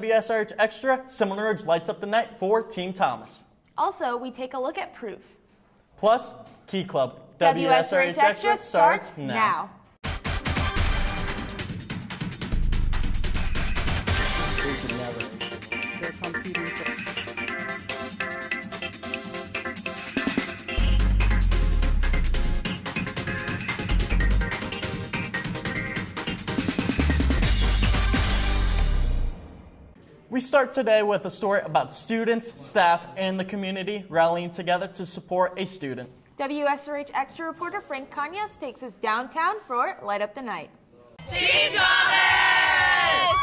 WSRH Extra, Seminole Ridge lights up the night for Team Thomas. Also, we take a look at proof. Plus, Key Club. WSRH Extra starts now. They're competing for. We start today with a story about students, staff, and the community rallying together to support a student. WSRH Extra reporter Frank Kanyas takes us downtown for Light Up the Night. Team Thomas!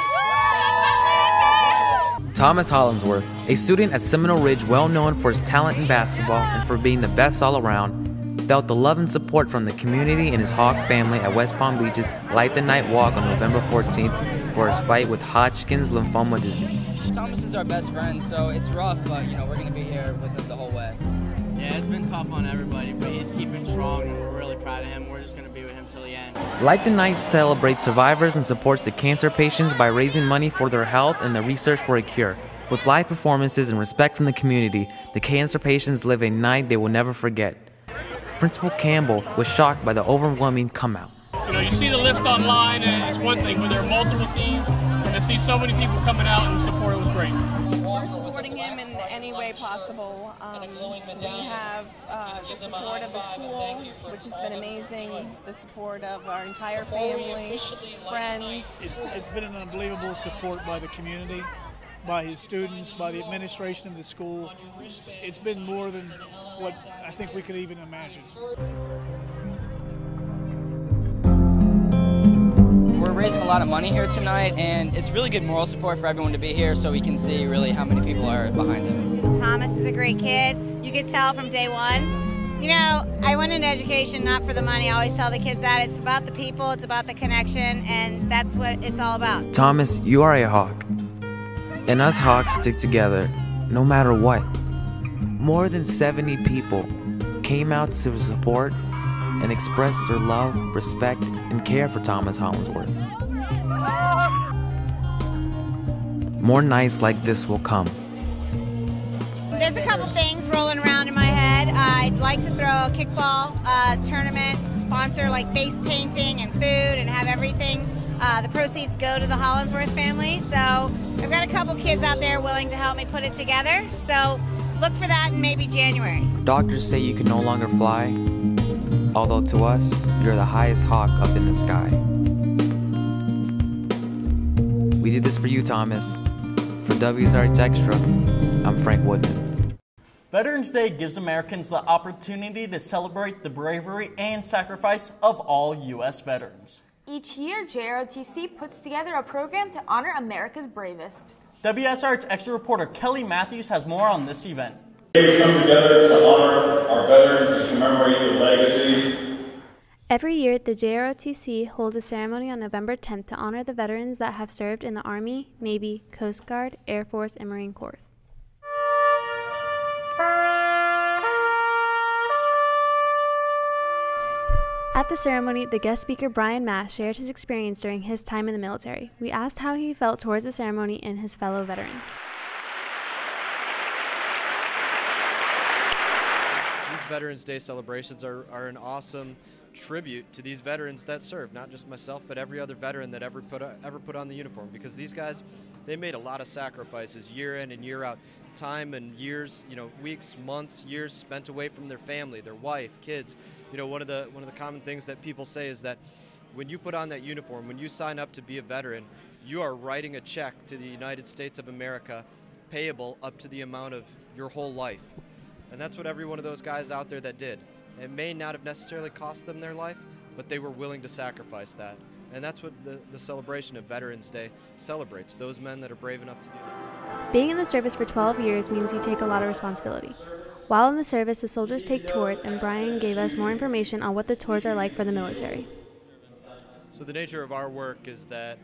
Thomas Hollandsworth, a student at Seminole Ridge well known for his talent in basketball and for being the best all around, felt the love and support from the community and his Hawk family at West Palm Beach's Light the Night Walk on November 14th for his fight with Hodgkin's lymphoma disease. Thomas is our best friend, so it's rough, but we're going to be here with him the whole way. Yeah, it's been tough on everybody, but he's keeping strong and we're really proud of him. We're just going to be with him till the end. Light the Night celebrates survivors and supports the cancer patients by raising money for their health and the research for a cure. With live performances and respect from the community, the cancer patients live a night they will never forget. Principal Campbell was shocked by the overwhelming comeout. You see the list online and it's one thing, but there are multiple teams, and to see so many people coming out and support it was great. We're supporting him in any way possible. We have the support of the school, which has been amazing, the support of our entire family, friends. It's been an unbelievable support by the community, by his students, by the administration of the school. It's been more than what I think we could even imagine. We're raising a lot of money here tonight, and it's really good moral support for everyone to be here so we can see really how many people are behind him. Thomas is a great kid. You could tell from day one. I went into education not for the money. I always tell the kids that. It's about the people, it's about the connection, and that's what it's all about. Thomas, you are a Hawk. And us Hawks stick together no matter what. More than 70 people came out to support and express their love, respect, and care for Thomas Hollandsworth. More nights like this will come. There's a couple things rolling around in my head. I'd like to throw a kickball tournament, sponsor like face painting and food, and have everything. The proceeds go to the Hollandsworth family. So I've got a couple kids out there willing to help me put it together. So look for that in maybe January. Doctors say you can no longer fly, although to us, you're the highest hawk up in the sky. We did this for you, Thomas. For WSRH Extra, I'm Frank Woodman. Veterans Day gives Americans the opportunity to celebrate the bravery and sacrifice of all U.S. veterans. Each year, JROTC puts together a program to honor America's bravest. WSRH Extra reporter Kelly Matthews has more on this event. We come together to honor our veterans and commemorate the legacy. Every year, the JROTC holds a ceremony on November 10th to honor the veterans that have served in the Army, Navy, Coast Guard, Air Force, and Marine Corps. At the ceremony, the guest speaker Brian Mass shared his experience during his time in the military. We asked how he felt towards the ceremony and his fellow veterans. These Veterans Day celebrations are an awesome tribute to these veterans that served, not just myself, but every other veteran that ever put on the uniform, because these guys, they made a lot of sacrifices year in and year out, time and years, weeks, months, years spent away from their family, their wife, kids. One of the common things that people say is that when you put on that uniform, when you sign up to be a veteran, you are writing a check to the United States of America payable up to the amount of your whole life. And that's what every one of those guys out there that did. It may not have necessarily cost them their life, but they were willing to sacrifice that. And that's what the celebration of Veterans Day celebrates, those men that are brave enough to do that. Being in the service for 12 years means you take a lot of responsibility. While in the service, the soldiers take tours, and Brian gave us more information on what the tours are like for the military. So the nature of our work is that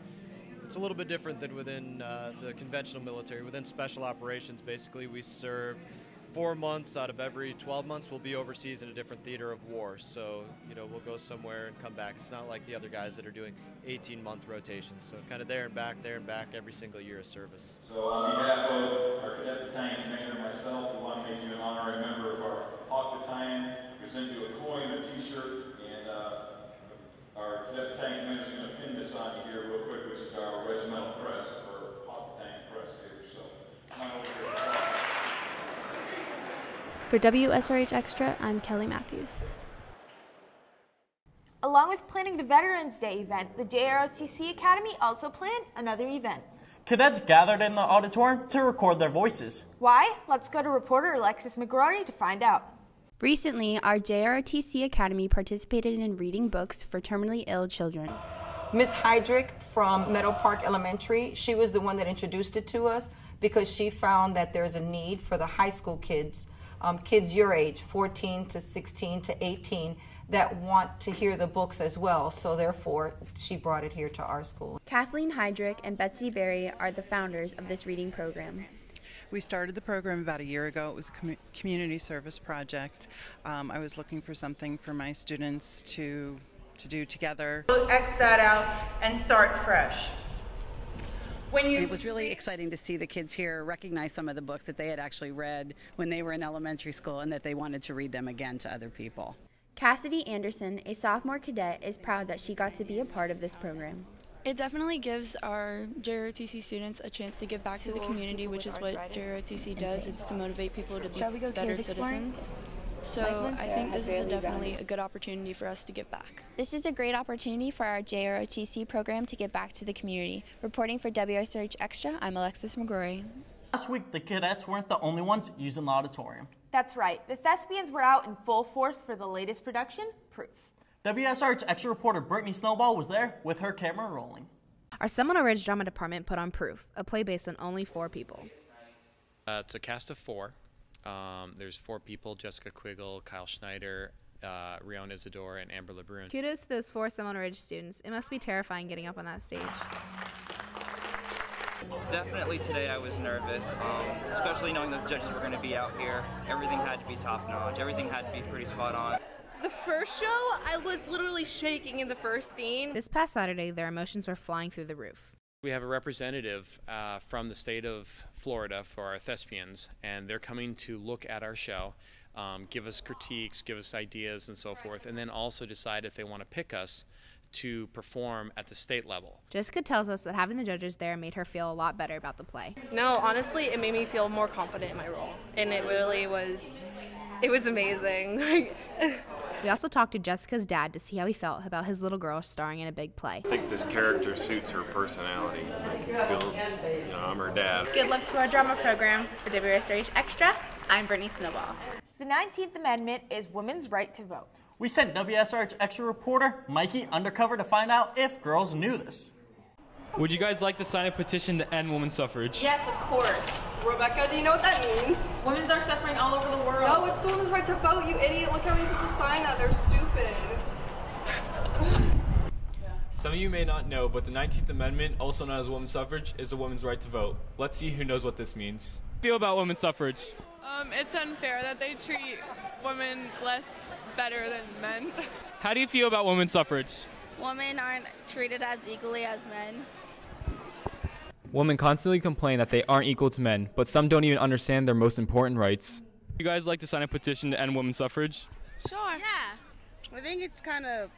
it's a little bit different than within the conventional military. Within special operations, basically, we serve 4 months out of every 12 months we'll be overseas in a different theater of war. So, we'll go somewhere and come back. It's not like the other guys that are doing 18-month rotations. So kind of there and back every single year of service. So on behalf of our Cadet Battalion Commander and myself, we want to make you an honorary member of our Hawk Battalion. We send you a coin, a t-shirt, and our Cadet Battalion Commander is going to pin this on you here real quick, which is our regimental crest or Hawk Battalion crest here. So come on over here. For WSRH Extra, I'm Kelly Matthews. Along with planning the Veterans Day event, the JROTC Academy also planned another event. Cadets gathered in the auditorium to record their voices. Why? Let's go to reporter Alexis McGrory to find out. Recently, our JROTC Academy participated in reading books for terminally ill children. Ms. Heydrich from Meadow Park Elementary, she was the one that introduced it to us because she found that there's a need for the high school kids, kids your age, 14 to 16 to 18, that want to hear the books as well. So therefore, she brought it here to our school. Kathleen Heydrich and Betsy Berry are the founders of this reading program. We started the program about a year ago. It was a community service project. I was looking for something for my students to do together. X that out and start fresh. It was really exciting to see the kids here recognize some of the books that they had actually read when they were in elementary school and that they wanted to read them again to other people. Cassidy Anderson, a sophomore cadet, is proud that she got to be a part of this program. It definitely gives our JROTC students a chance to give back to the community, which is what JROTC does. It's to motivate people to be better citizens. So I think this is definitely a good opportunity for us to give back. This is a great opportunity for our JROTC program to give back to the community. Reporting for WSRH Extra, I'm Alexis McGrory. Last week, the cadets weren't the only ones using the auditorium. That's right. The thespians were out in full force for the latest production, Proof. WSRH Extra reporter Brittany Snowball was there with her camera rolling. Our Seminole Ridge Drama Department put on Proof, a play based on only 4 people. It's a cast of 4. There's 4 people: Jessica Quiggle, Kyle Schneider, Rion Isidore, and Amber LeBrun. Kudos to those 4 Seminole Ridge students. It must be terrifying getting up on that stage. Definitely today I was nervous, especially knowing that the judges were going to be out here. Everything had to be top notch. Everything had to be pretty spot on. The first show, I was literally shaking in the first scene. This past Saturday, their emotions were flying through the roof. We have a representative from the state of Florida for our thespians, and they're coming to look at our show, give us critiques, give us ideas and so forth, and then also decide if they want to pick us to perform at the state level. Jessica tells us that having the judges there made her feel a lot better about the play. No, honestly, it made me feel more confident in my role, and it really was, it was amazing. We also talked to Jessica's dad to see how he felt about his little girl starring in a big play. I think this character suits her personality. I'm her dad. Good luck to our drama program. For WSRH Extra, I'm Brittany Snowball. The 19th Amendment is women's right to vote. We sent WSRH Extra reporter Mikey undercover to find out if girls knew this. Would you guys like to sign a petition to end women's suffrage? Yes, of course. Rebecca, do you know what that means? Women are suffering all over the world. No, it's the women's right to vote, you idiot. Look how many people sign that. They're stupid. Some of you may not know, but the 19th Amendment, also known as women's suffrage, is a woman's right to vote. Let's see who knows what this means. How do you feel about women's suffrage? It's unfair that they treat women less better than men. How do you feel about women's suffrage? Women aren't treated as equally as men. Women constantly complain that they aren't equal to men, but some don't even understand their most important rights. You guys like to sign a petition to end women's suffrage? Sure. Yeah. I think it's kind of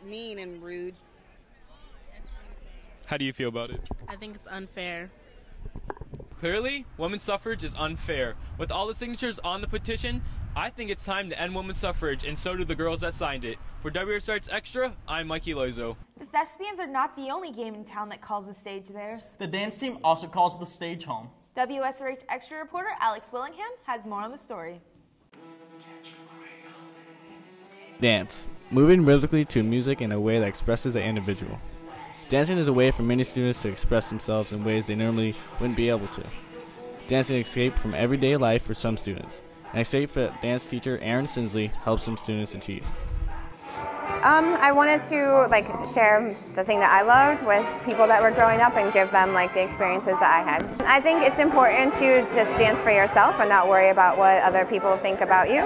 mean and rude. How do you feel about it? I think it's unfair. Clearly, women's suffrage is unfair. With all the signatures on the petition, I think it's time to end women's suffrage, and so do the girls that signed it. For WSRH Extra, I'm Mikey Loizo. The thespians are not the only game in town that calls the stage theirs. The dance team also calls the stage home. WSRH Extra reporter Alex Willingham has more on the story. Dance. Moving rhythmically to music in a way that expresses an individual. Dancing is a way for many students to express themselves in ways they normally wouldn't be able to. Dancing is an escape from everyday life for some students. An escape that dance teacher Erin Sinsley helps some students achieve. I wanted to share the thing that I loved with people that were growing up and give them the experiences that I had. I think it's important to just dance for yourself and not worry about what other people think about you.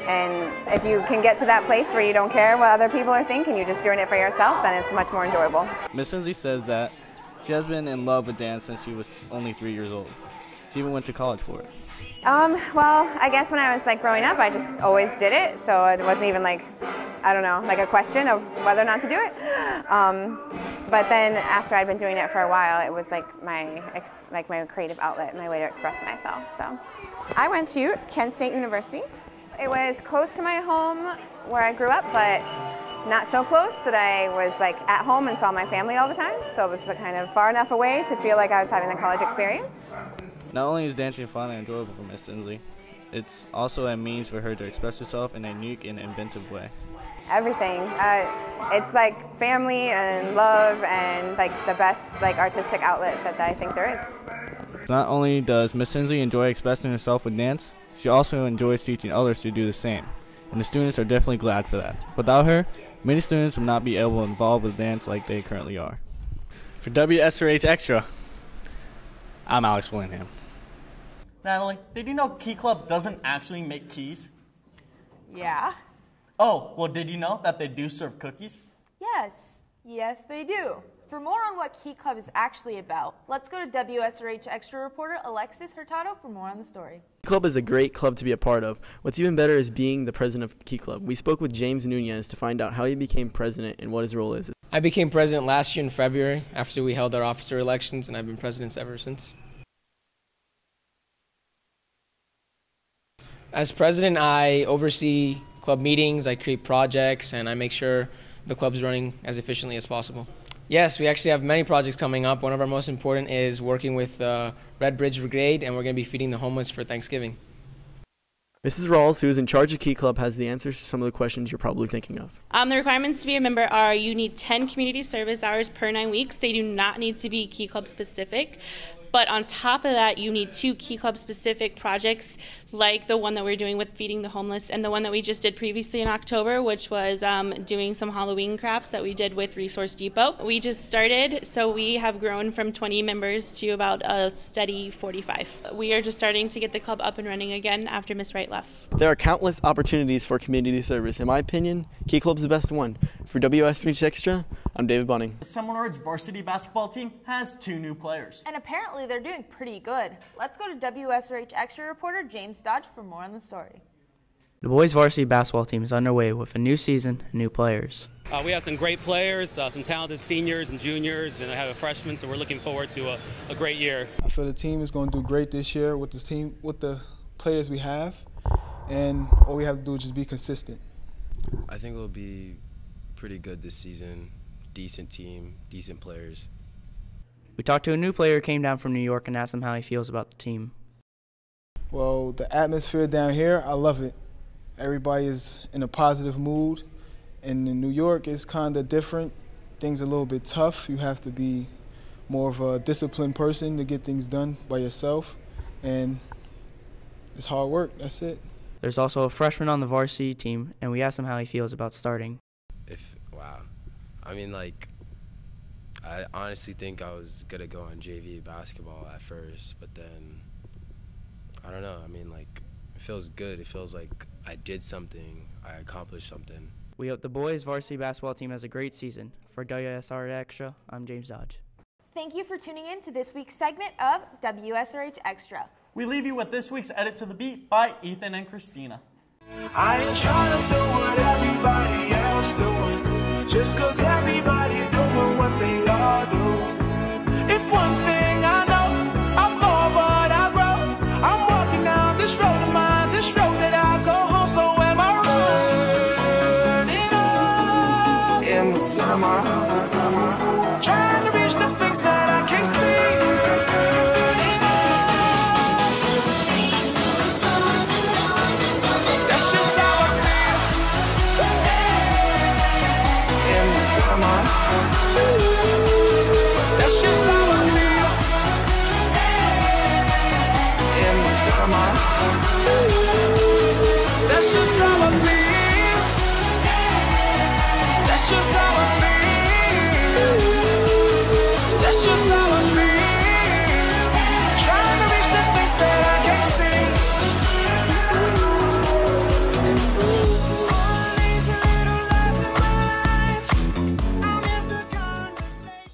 And if you can get to that place where you don't care what other people are thinking, you're just doing it for yourself, then it's much more enjoyable. Miss Sinsley says that she has been in love with dance since she was only 3 years old. She even went to college for it. Well, I guess when I was growing up, I just always did it, so it wasn't even I don't know, a question of whether or not to do it. But then after I'd been doing it for a while, it was my creative outlet, my way to express myself. So I went to Kent State University. It was close to my home where I grew up, but not so close that I was at home and saw my family all the time. So it was kind of far enough away to feel like I was having a college experience. Not only is dancing fun and enjoyable for Miss Sinsley, it's also a means for her to express herself in a unique and inventive way. Everything. It's family and love and the best artistic outlet that I think there is. Not only does Miss Sinsley enjoy expressing herself with dance, she also enjoys teaching others to do the same, and the students are definitely glad for that. Without her, many students would not be able to involve with dance like they currently are. For WSRH Extra, I'm Alex Willingham. Natalie, did you know Key Club doesn't actually make keys? Yeah. Oh, well, did you know that they do serve cookies? Yes, they do. For more on what Key Club is actually about, let's go to WSRH Extra reporter Alexis Hurtado for more on the story. Key Club is a great club to be a part of. What's even better is being the president of Key Club. We spoke with James Nunez to find out how he became president and what his role is. I became president last year in February after we held our officer elections, and I've been president ever since. As president, I oversee club meetings, I create projects, and I make sure the club's running as efficiently as possible. Yes, we actually have many projects coming up. One of our most important is working with Red Bridge Brigade, and we're going to be feeding the homeless for Thanksgiving. Mrs. Rawls, who is in charge of Key Club, has the answers to some of the questions you're probably thinking of. The requirements to be a member are you need 10 community service hours per 9 weeks. They do not need to be Key Club specific. But on top of that, you need 2 Key Club specific projects like the one that we're doing with feeding the homeless and the one that we just did previously in October, which was doing some Halloween crafts that we did with Resource Depot. We just started, so we have grown from 20 members to about a steady 45. We are just starting to get the club up and running again after Miss Wright left. There are countless opportunities for community service. In my opinion, Key Club's the best one. For WSRH Extra, I'm David Bunning. The Seminole Ridge varsity basketball team has 2 new players. And apparently they're doing pretty good. Let's go to WSRH Extra reporter James Dodge for more on the story. The boys varsity basketball team is underway with a new season and new players. We have some great players, some talented seniors and juniors, and I have a freshman, so we're looking forward to a great year. I feel the team is going to do great this year with the players we have, and all we have to do is just be consistent. I think we'll be pretty good this season. Decent team, decent players. We talked to a new player who came down from New York and asked him how he feels about the team. Well, the atmosphere down here, I love it. Everybody is in a positive mood. And in New York, it's kind of different. Things are a little bit tough. You have to be more of a disciplined person to get things done by yourself. And it's hard work, that's it. There's also a freshman on the varsity team, and we asked him how he feels about starting. Wow. I mean, I honestly think I was going to go on JV basketball at first, but then, I don't know. I mean, it feels good. It feels like I did something. I accomplished something. We hope the boys varsity basketball team has a great season. For WSRH Extra, I'm James Dodge. Thank you for tuning in to this week's segment of WSRH Extra. We leave you with this week's Edit to the Beat by Ethan and Christina. I ain't trying to do what everybody else doing, just 'cause everybody